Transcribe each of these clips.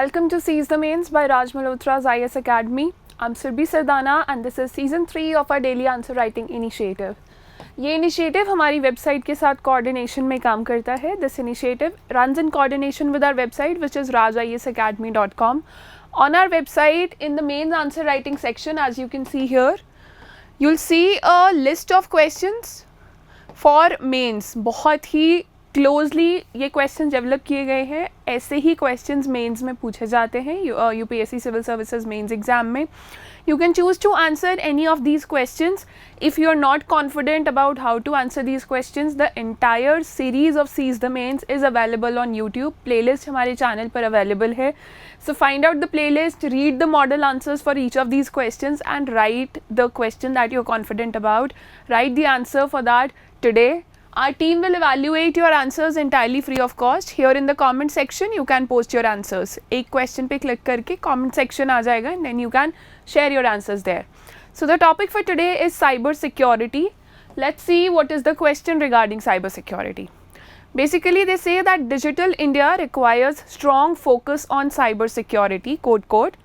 Welcome to Seize the Mains by Raj Malhotra's IS Academy. I'm Surbhi Sardana and this is Season 3 of our Daily Answer Writing Initiative. ये initiative हमारी website के साथ coordination में काम करता है. This initiative runs in coordination with our website which is rajisacademy.com. On our website, in the mains answer writing section, as you can see here, you'll see a list of questions for mains. बहुत ही closely ये question develop किए गए हैं. ऐसे ही questions mains में पूछे जाते हैं UPSC civil services mains exam में. You can choose to answer any of these questions. If you are not confident about how to answer these questions, the entire series of Seize the Mains is available on YouTube. Playlist हमारे channel पर available है. So find out the playlist, read the model answers for each of these questions and write the question that you're confident about. Write the answer for that today. Our team will evaluate your answers entirely free of cost. Here in the comment section, you can post your answers. एक question पे click करके comment section आ जाएगा and then you can share your answers there. So the topic for today is cyber security. Let's see what is the question regarding cyber security. Basically, they say that digital India requires strong focus on cyber security, quote.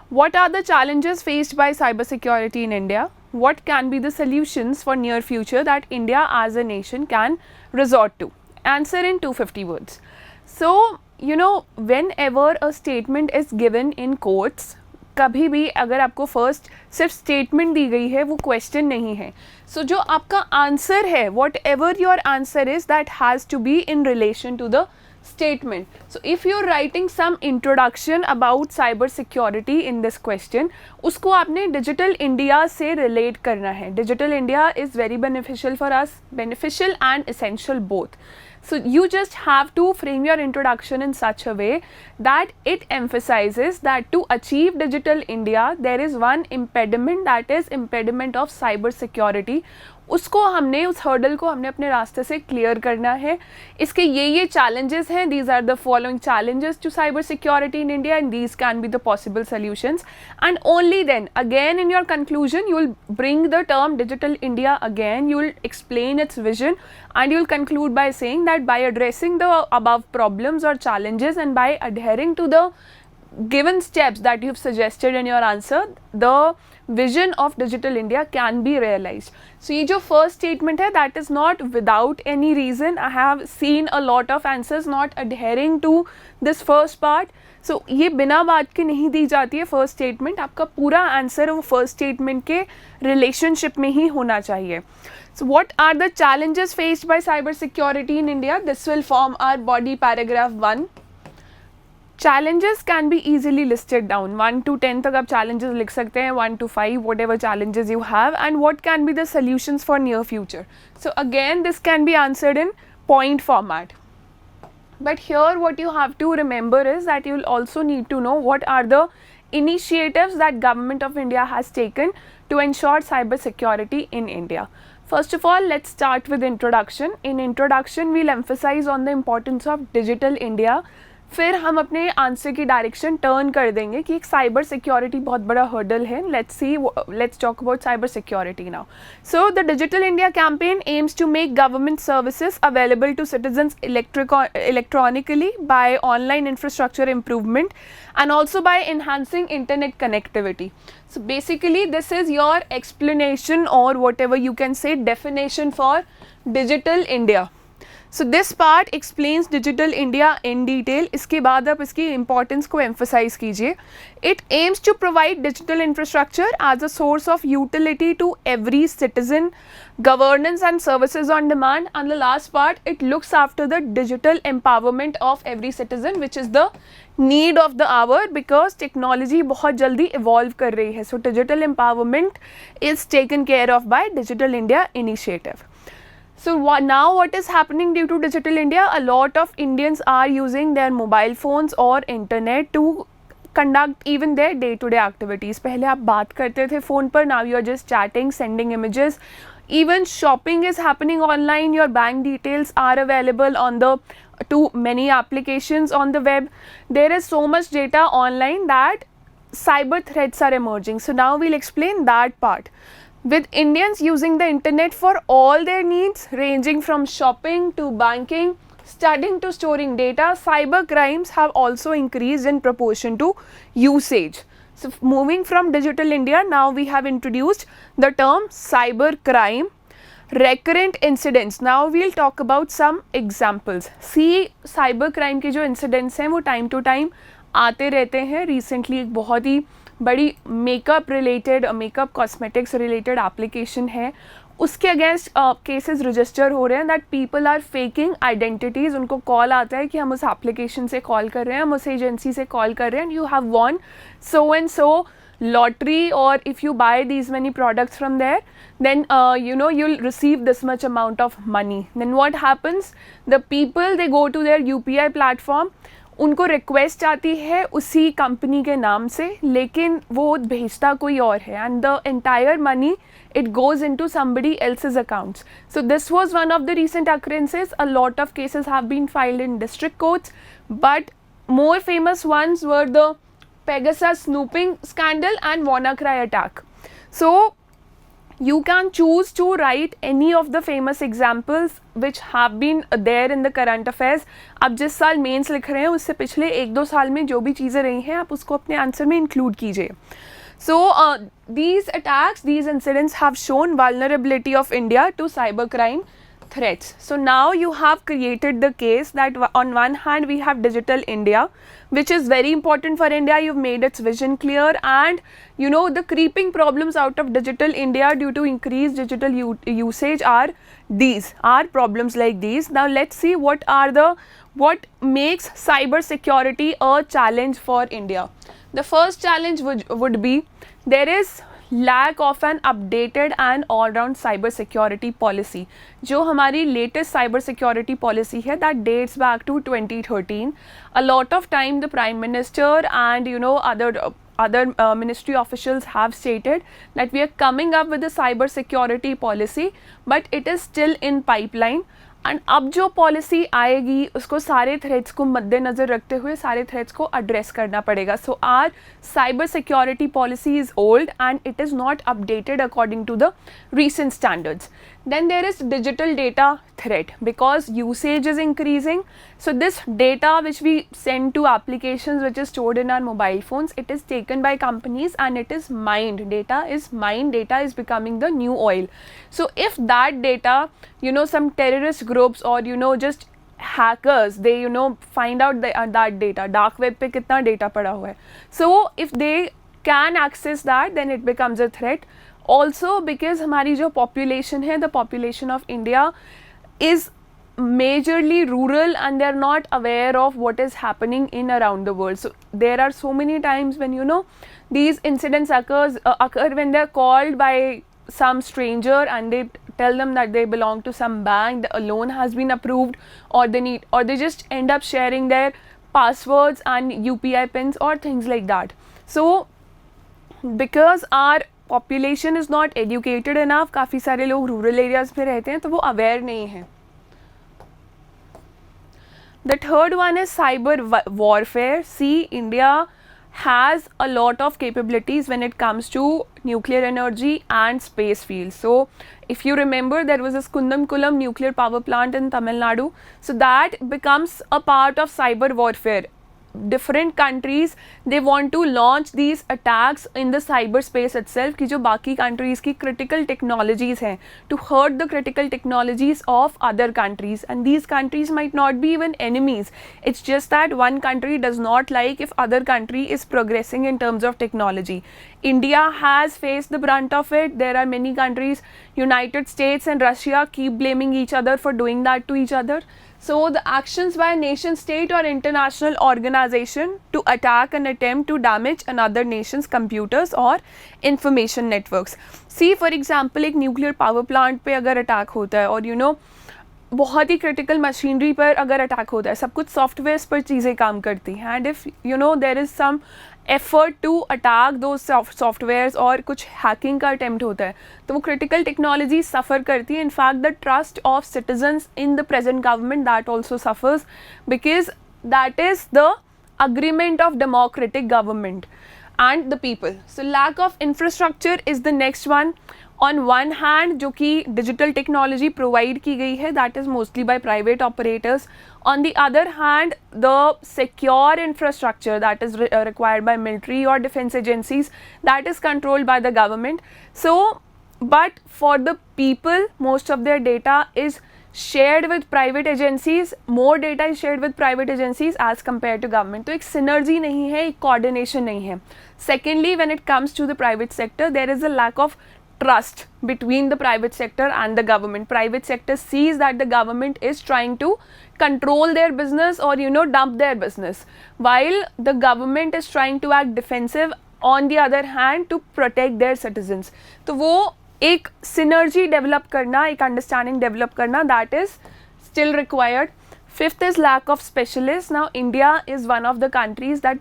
What are the challenges faced by cyber security in India? What can be the solutions for near future that India as a nation can resort to? Answer in 250 words. So, whenever a statement is given in quotes, कभी भी अगर आपको first सिर्फ statement दी गई है, वो question नहीं है. सो जो आपका आंसर है, whatever your answer is, that has to be in relation to the statement. So if you're writing some introduction about cyber security in this question, उसको आपने digital India से relate करना है. Digital India is very beneficial for us, beneficial and essential both. So you just have to frame your introduction in such a way that it emphasizes that to achieve digital India, there is one impediment, that is impediment of cyber security. उसको हमने, उस hurdle को हमने अपने रास्ते से clear करना है. इसके ये चैलेंजेस हैं. These are the following challenges to cyber security in India and these can be the possible solutions. And only then again in your conclusion you will bring the term digital India again. You will explain its vision and you will conclude by saying that by addressing the above problems or challenges and by adhering to the given steps that you've suggested in your answer, the vision of digital India can be realized. So ये जो first statement है, that is not without any reason. I have seen a lot of answers not adhering to this first part. So ये बिना बात के नहीं दी जाती है first statement. आपका पूरा answer वो first statement के relationship में ही होना चाहिए. So what are the challenges faced by cyber security in India? This will form our body paragraph 1. Challenges can be easily listed down. 1 to 10 तक आप challenges लिख सकते हैं, 1 to 5 whatever challenges you have, and what can be the solutions for near future. So again this can be answered in point format. But here what you have to remember is that you will also need to know what are the initiatives that Government of India has taken to ensure cyber security in India. First of all, let's start with introduction. In introduction, we'll emphasize on the importance of digital India. फिर हम अपने answer की direction turn कर देंगे कि एक cyber security बहुत बड़ा हर्डल है. Let's talk about cyber security now. So the digital India campaign aims to make government services available to citizens electronically by online infrastructure improvement and also by enhancing internet connectivity. So basically this is your explanation or whatever you can say definition for digital India. So this part explains digital India in detail. इसके बाद आप इसकी importance को emphasize कीजिए. It aims to provide digital infrastructure as a source of utility to every citizen, governance and services on demand. And the last part, it looks after the digital empowerment of every citizen, which is the need of the hour because technology बहुत जल्दी evolve कर रही है. So digital empowerment is taken care of by Digital India initiative. So now what is happening due to digital India? A lot of Indians are using their mobile phones or internet to conduct even their day-to-day activities. पहले आप बात करते थे phone पर, now you are just chatting, sending images. Even shopping is happening online. Your bank details are available on the to many applications on the web. There is so much data online that cyber threats are emerging. So now we'll explain that part. With Indians using the internet for all their needs ranging from shopping to banking, studying to storing data, cyber crimes have also increased in proportion to usage. So moving from Digital India, now we have introduced the term cyber crime. Recurrent incidents, now we'll talk about some examples. See, cyber crime के जो incidents हैं वो time to time आते रहते हैं. Recently एक बहुत ही बड़ी makeup related, makeup cosmetics related application है, उसके अगेंस्ट केसेस रजिस्टर हो रहे हैं that people are faking identities. उनको कॉल आता है कि हम उस एप्लीकेशन से कॉल कर रहे हैं, हम उस एजेंसी से कॉल कर रहे हैं, you have von so and so lottery, or if you buy these many products from there, then you'll receive this much amount of money. Then what happens, the people, they go to their UPI platform, उनको request आती है उसी company के नाम से, लेकिन वो भेजता कोई और है, and the entire money it goes into somebody else's accounts. So this was one of the recent occurrences. A lot of cases have been filed in district courts, but more famous ones were the Pegasus snooping scandal and WannaCry attack. So you can choose to write any of the famous examples which have been there in the current affairs. आप जिस साल mains लिख रहे हैं उससे पिछले 1-2 साल में जो भी चीज़ें रही हैं आप उसको अपने आंसर में इंक्लूड कीजिए. So these attacks, these incidents have shown vulnerability of India to cybercrime threats. So now you have created the case that on one hand we have Digital India, which is very important for India. You've made its vision clear, and the creeping problems out of Digital India due to increased digital usage are problems like these. Now let's see what makes cyber security a challenge for India. The first challenge would be there is lack of an updated and all-round cyber security policy. जो हमारी latest cyber security policy है that dates back to 2013. A lot of time the Prime Minister and other ministry officials have stated that we are coming up with a cyber security policy, but it is still in pipeline. And अब जो policy आएगी उसको सारे threats को मद्देनज़र रखते हुए सारे थ्रेट्स को एड्रेस करना पड़ेगा. So our cyber security policy is old and it is not updated according to the recent standards. Then there is digital data threat because usage is increasing. So this data which we send to applications which is stored in our mobile phones, it is taken by companies and it is mined. Data is becoming the new oil. So if that data, some terrorist groups or just hackers, they find out that data, dark web पे कितना data पड़ा हुआ है. So if they can access that, then it becomes a threat. Also because हमारी जो population है, the population of India is majorly rural and they are not aware of what is happening in around the world. So there are so many times when these incidents occur when they are called by some stranger and they tell them that they belong to some bank, the loan has been approved, or they just end up sharing their passwords and UPI pins or things like that. So because our population is not educated enough, काफ़ी सारे लोग rural areas में रहते हैं तो वो aware नहीं हैं. The third one is cyber warfare. See, India has a lot of capabilities when it comes to nuclear energy and space fields. So if you remember, there was this Kundamkulam nuclear power plant in Tamil Nadu. So that becomes a part of cyber warfare. Different countries, they want to launch these attacks in the cyberspace itself कि जो बाकी countries की critical technologies हैं, to hurt the critical technologies of other countries, and these countries might not be even enemies. It's just that one country does not like if other country is progressing in terms of technology. India has faced the brunt of it. There are many countries, United States and Russia, keep blaming each other for doing that to each other. So the actions by a nation state or international organization to attack and attempt to damage another nation's computers or information networks. See, for example, एक nuclear power plant पे अगर attack होता है और बहुत ही critical machinery पर अगर attack होता है, सब कुछ softwares पर चीज़ें काम करती हैं, and if there is some effort to attack those softwares और कुछ hacking का attempt होता है तो वो critical technology suffer करती है. In fact, the trust of citizens in the present government, that also suffers because that is the agreement of democratic government and the people. So lack of infrastructure is the next one. On one hand जो कि digital technology provide की गई है, that is mostly by private operators. On the other hand, the secure infrastructure that is required by military or defense agencies, that is controlled by the government. So, but for the people, most of their data is shared with private agencies. More data is shared with private agencies as compared to government. तो एक synergy नहीं है, एक coordination नहीं है. Secondly, when it comes to the private sector, there is a lack of trust between the private sector and the government. Private sector sees that the government is trying to control their business or dump their business, while the government is trying to act defensive on the other hand to protect their citizens. तो वो एक synergy develop करना, एक understanding develop करना, that is still required. Fifth is lack of specialists. Now India is one of the countries that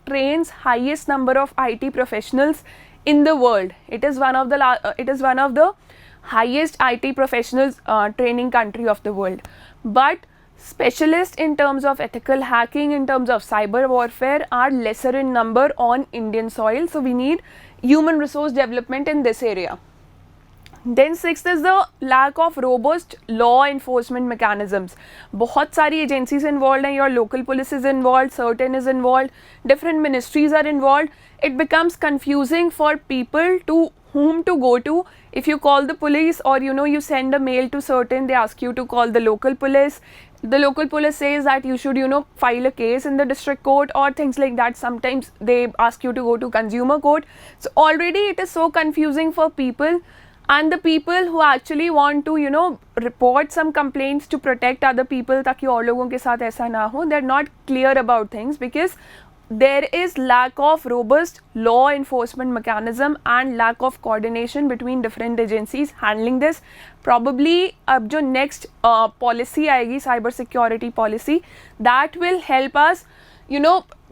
trains highest number of IT professionals in the world. It is one of the highest IT professionals training country of the world. But specialists in terms of ethical hacking, in terms of cyber warfare, are lesser in number on Indian soil. So we need human resource development in this area. Then sixth is the lack of robust law enforcement mechanisms. बहुत सारी agencies involved हैं, your local police is involved, certain is involved, different ministries are involved. It becomes confusing for people to whom to go to. If you call the police or you send a mail to certain, they ask you to call the local police. The local police says that you should file a case in the district court or things like that. Sometimes they ask you to go to consumer court. So already it is so confusing for people. And the people who actually want to report some complaints to protect other people ताकि और लोगों के साथ ऐसा ना हो, they're not clear about things because there is lack of robust law enforcement mechanism and lack of coordination between different agencies handling this. Probably अब जो next policy आएगी, cyber security policy, that will help us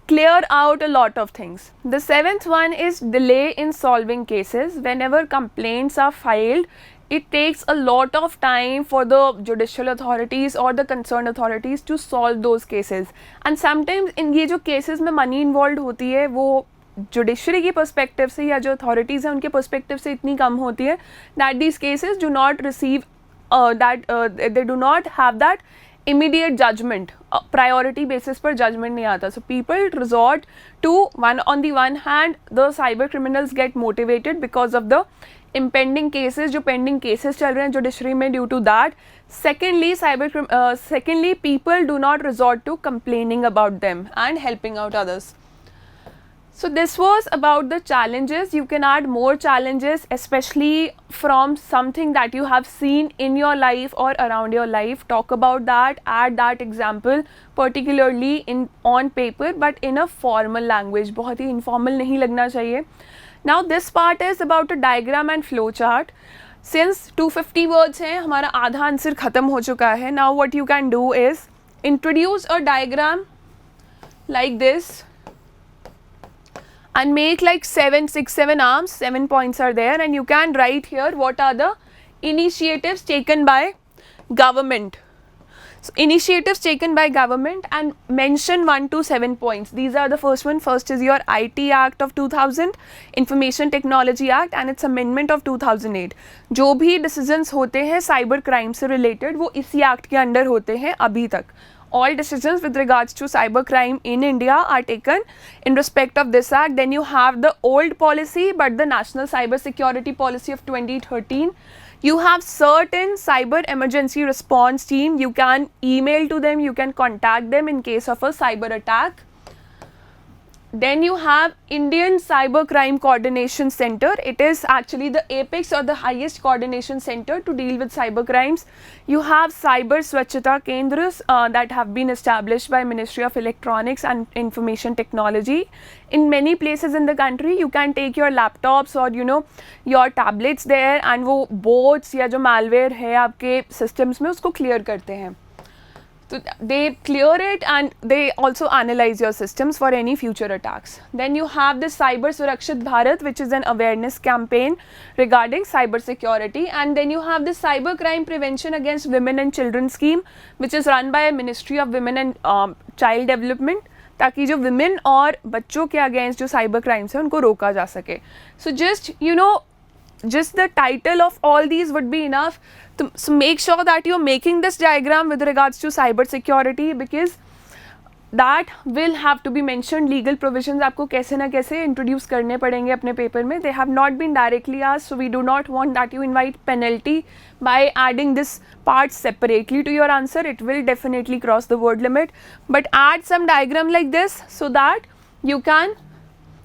clear out a lot of things. The seventh one is delay in solving cases. Whenever complaints are filed, it takes a lot of time for the judicial authorities or the concerned authorities to solve those cases. And sometimes in ये जो cases में money involved होती है, वो judiciary की perspective से या जो authorities हैं उनके perspective से इतनी कम होती है that these cases do not receive they do not have that immediate judgment. Priority basis पर judgment नहीं आता. So people resort to on the one hand, the cyber criminals get motivated because of the impending cases, जो pending cases चल रहे हैं judiciary में due to that. Secondly, people do not resort to complaining about them and helping out others. So this was about the challenges. You can add more challenges, especially from something that you have seen in your life or around your life. Talk about that, add that example, particularly on paper, but in a formal language. बहुत ही informal नहीं लगना चाहिए. Now this part is about a diagram and flow chart. Since 250 words हैं, हमारा आधा answer ख़त्म हो चुका है. Now what you can do is introduce a diagram like this. And make like 6, 7 arms, 7 points are there, and you can write here what are the initiatives taken by government. So initiatives taken by government and mention 1 to 7 points. These are the first one. First is your IT Act of 2000, Information Technology Act and its amendment of 2008. जो भी decisions होते हैं cyber crime से related वो इसी act के under होते हैं अभी तक. All decisions with regards to cybercrime in India are taken in respect of this act. Then you have the old policy, but the National Cyber Security Policy of 2013. You have certain cyber emergency response team. You can email to them, you can contact them in case of a cyber attack. Then you have Indian Cybercrime Coordination Center. It is actually the apex or the highest coordination center to deal with cyber crimes. You have Cyber Swachhata Kendras that have been established by Ministry of Electronics and Information Technology. In many places in the country, you can take your laptops or your tablets there and वो bots या जो malware है आपके systems में उसको clear करते हैं. So they clear it and they also analyze your systems for any future attacks. Then you have the Cyber Surakshit Bharat, which is an awareness campaign regarding cyber security, and then you have the Cyber Crime Prevention Against Women and Children scheme, which is run by a Ministry of Women and Child Development, ताकि जो women और बच्चों के against जो cyber crimes है उनको रोका जा सके. So just just the title of all these would be enough. So make sure that you're making this diagram with regards to cyber security, because that will have to be mentioned. Legal provisions आपको कैसे ना कैसे introduce करने पड़ेंगे अपने paper में. They have not been directly asked, so we do not want that you invite penalty by adding this part separately to your answer. It will definitely cross the word limit, but add some diagram like this so that you can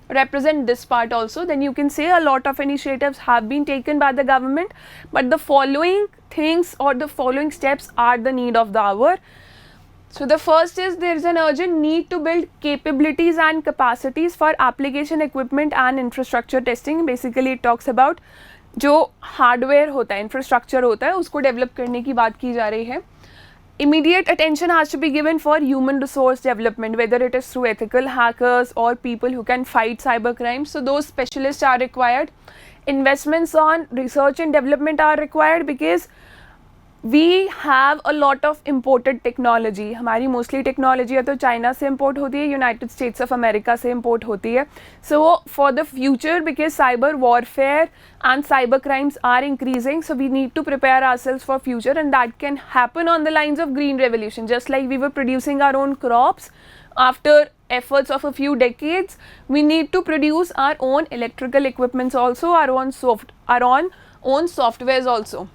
represent this part also. Then you can say a lot of initiatives have been taken by the government, but the following things or the following steps are the need of the hour. So the first is there is an urgent need to build capabilities and capacities for application equipment and infrastructure testing. Basically it talks about जो hardware होता है, infrastructure होता है, उसको develop करने की बात की जा रही है. Immediate attention has to be given for human resource development, whether it is through ethical hackers or people who can fight cyber crimes. So those specialists are required. Investments on research and development are required because we have a lot of imported technology. हमारी mostly technology या तो China से import होती है, United states of America से import होती है. So for the future, because cyber warfare and cyber crimes are increasing, so we need to prepare ourselves for future, and that can happen on the lines of green revolution. Just like we were producing our own crops after efforts of a few decades, we need to produce our own electrical equipments also, our own softwares also.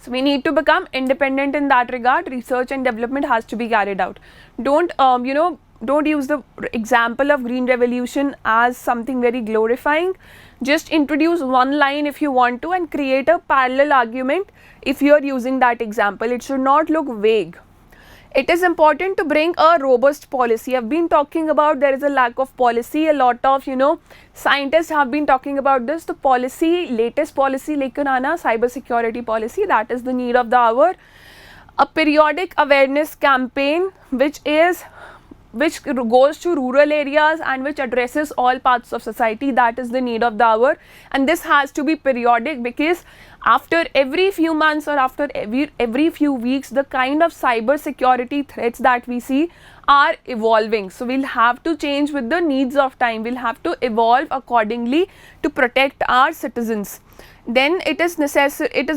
So we need to become independent in that regard. Research and development has to be carried out. Don't use the example of green revolution as something very glorifying. Just introduce one line if you want to and create a parallel argument if you are using that example. It should not look vague. It is important to bring a robust policy. I've been talking about there is a lack of policy. A lot of scientists have been talking about this. The policy, latest policy लेकर आना, cyber security policy, that is the need of the hour. A periodic awareness campaign which goes to rural areas and which addresses all parts of society, that is the need of the hour. And this has to be periodic, because after every few months or after every few weeks, the kind of cyber security threats that we see are evolving. So we'll have to change with the needs of time. We'll have to evolve accordingly to protect our citizens. Then it is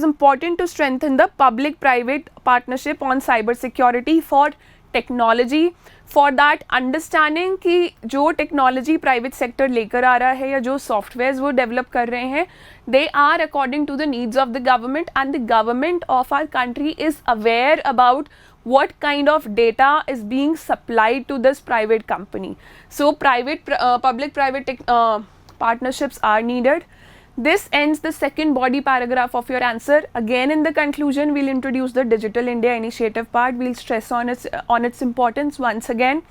important to strengthen the public-private partnership on cyber security for technology. For that, understanding कि जो technology private sector लेकर आ रहा है या जो softwares वो develop कर रहे हैं, they are according to the needs of the government, and the government of our country is aware about what kind of data is being supplied to this private company. So public-private partnerships are needed. This ends the second body paragraph of your answer. Again, in the conclusion, we'll introduce the Digital India Initiative part. We'll stress on its importance once again.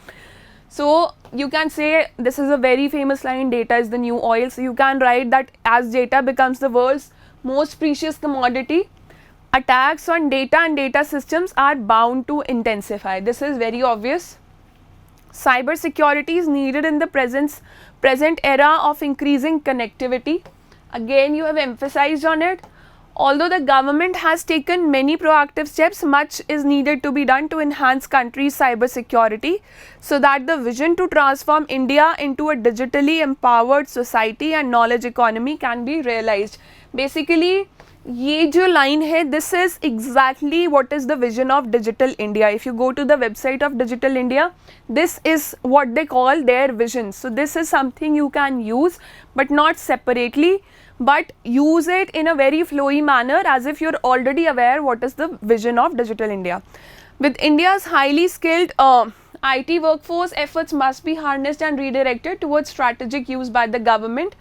So you can say, this is a very famous line, data is the new oil. So you can write that as data becomes the world's most precious commodity, attacks on data and data systems are bound to intensify. This is very obvious. Cyber security is needed in the present era of increasing connectivity. Again, you have emphasized on it. Although the government has taken many proactive steps, much is needed to be done to enhance country's cyber security so that the vision to transform India into a digitally empowered society and knowledge economy can be realized. Basically, ये जो line है, this is exactly what is the vision of Digital India. If you go to the website of Digital India, this is what they call their vision. So this is something you can use, but not separately, but use it in a very flowy manner as if you're already aware what is the vision of Digital India. With India's highly skilled IT workforce, efforts must be harnessed and redirected towards strategic use by the government,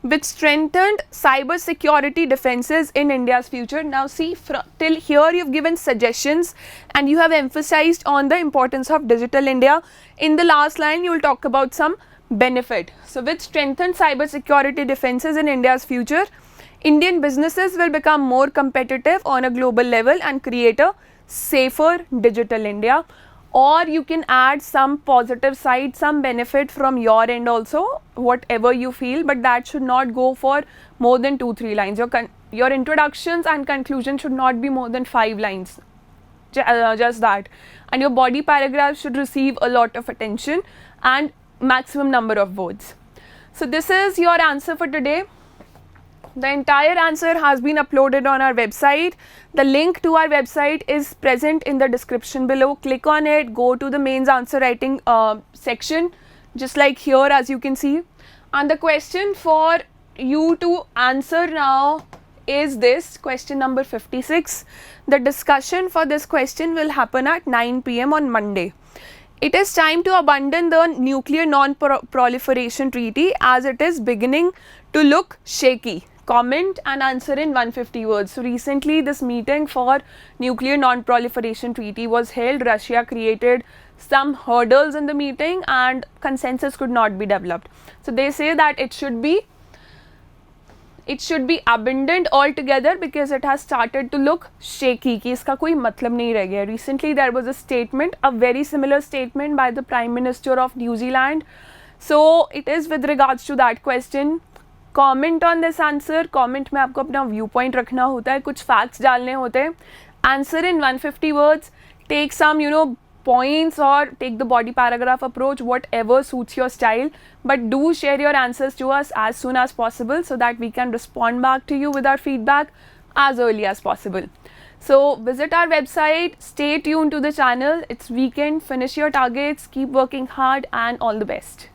which strengthened cyber security defenses in India's future. Now see, till here you've given suggestions and you have emphasized on the importance of Digital India. In the last line, you will talk about some benefit. So with strengthened cyber security defenses in India's future, Indian businesses will become more competitive on a global level and create a safer Digital India. Or you can add some positive side, some benefit from your end also, whatever you feel, but that should not go for more than 2-3 lines. Your introductions and conclusion should not be more than 5 lines, just that. And your body paragraph should receive a lot of attention and maximum number of words. So this is your answer for today. The entire answer has been uploaded on our website. The link to our website is present in the description below. Click on it, go to the mains answer writing section, just like here as you can see. And the question for you to answer now is this question number 56. The discussion for this question will happen at 9 p.m. on Monday. It is time to abandon the nuclear non-proliferation treaty as it is beginning to look shaky. Comment and answer in 150 words. So recently this meeting for nuclear non-proliferation treaty was held. Russia created some hurdles in the meeting and consensus could not be developed. So they say that it should be abandoned altogether because it has started to look shaky कि इसका कोई मतलब नहीं रह गया. Recently there was a statement, a very similar statement by the Prime Minister of New Zealand. So it is with regards to that question. Comment on this answer. Comment में आपको अपना viewpoint रखना होता है, कुछ facts डालने होते हैं. Answer in 150 words. Take some points or take the body paragraph approach, whatever suits your style, but do share your answers to us as soon as possible so that we can respond back to you with our feedback as early as possible. So visit our website, stay tuned to the channel. It's weekend, finish your targets, keep working hard, and all the best.